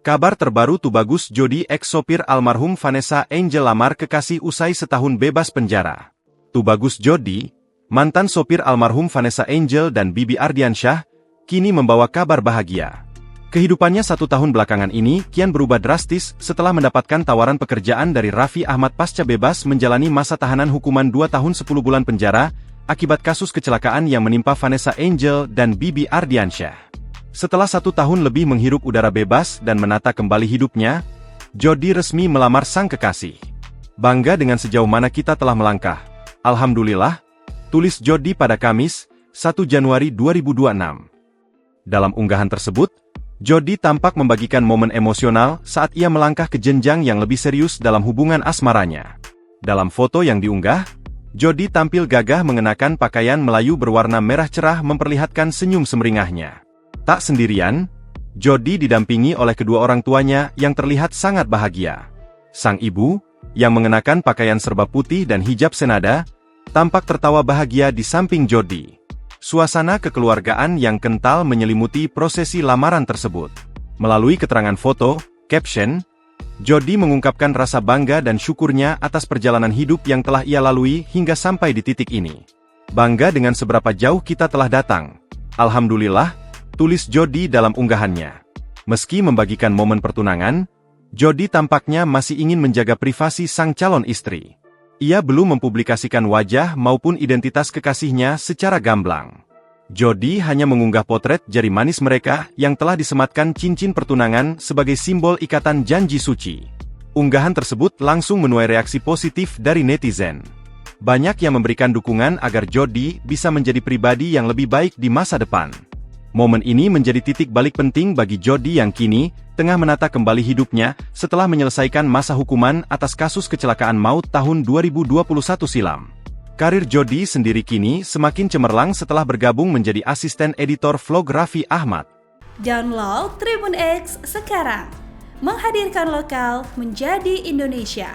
Kabar terbaru Tubagus Jody ex-sopir almarhum Vanessa Angel lamar kekasih usai setahun bebas penjara. Tubagus Jody, mantan sopir almarhum Vanessa Angel dan Bibi Ardiansyah, kini membawa kabar bahagia. Kehidupannya 1 tahun belakangan ini kian berubah drastis setelah mendapatkan tawaran pekerjaan dari Raffi Ahmad pasca bebas menjalani masa tahanan hukuman 2 tahun 10 bulan penjara akibat kasus kecelakaan yang menimpa Vanessa Angel dan Bibi Ardiansyah. Setelah 1 tahun lebih menghirup udara bebas dan menata kembali hidupnya, Jody resmi melamar sang kekasih. Bangga dengan sejauh mana kita telah melangkah. Alhamdulillah, tulis Jody pada Kamis, 1 Januari 2026. Dalam unggahan tersebut, Jody tampak membagikan momen emosional saat ia melangkah ke jenjang yang lebih serius dalam hubungan asmaranya. Dalam foto yang diunggah, Jody tampil gagah mengenakan pakaian Melayu berwarna merah cerah memperlihatkan senyum semeringahnya. Tak sendirian, Jody didampingi oleh kedua orang tuanya yang terlihat sangat bahagia. Sang ibu, yang mengenakan pakaian serba putih dan hijab senada, tampak tertawa bahagia di samping Jody. Suasana kekeluargaan yang kental menyelimuti prosesi lamaran tersebut. Melalui keterangan foto, caption, Jody mengungkapkan rasa bangga dan syukurnya atas perjalanan hidup yang telah ia lalui hingga sampai di titik ini. Bangga dengan seberapa jauh kita telah datang. Alhamdulillah, tulis Jody dalam unggahannya. Meski membagikan momen pertunangan, Jody tampaknya masih ingin menjaga privasi sang calon istri. Ia belum mempublikasikan wajah maupun identitas kekasihnya secara gamblang. Jody hanya mengunggah potret jari manis mereka yang telah disematkan cincin pertunangan sebagai simbol ikatan janji suci. Unggahan tersebut langsung menuai reaksi positif dari netizen. Banyak yang memberikan dukungan agar Jody bisa menjadi pribadi yang lebih baik di masa depan. Momen ini menjadi titik balik penting bagi Jody yang kini tengah menata kembali hidupnya setelah menyelesaikan masa hukuman atas kasus kecelakaan maut tahun 2021 silam. Karir Jody sendiri kini semakin cemerlang setelah bergabung menjadi asisten editor vlog Raffi Ahmad. Download Tribun X sekarang, menghadirkan lokal menjadi Indonesia.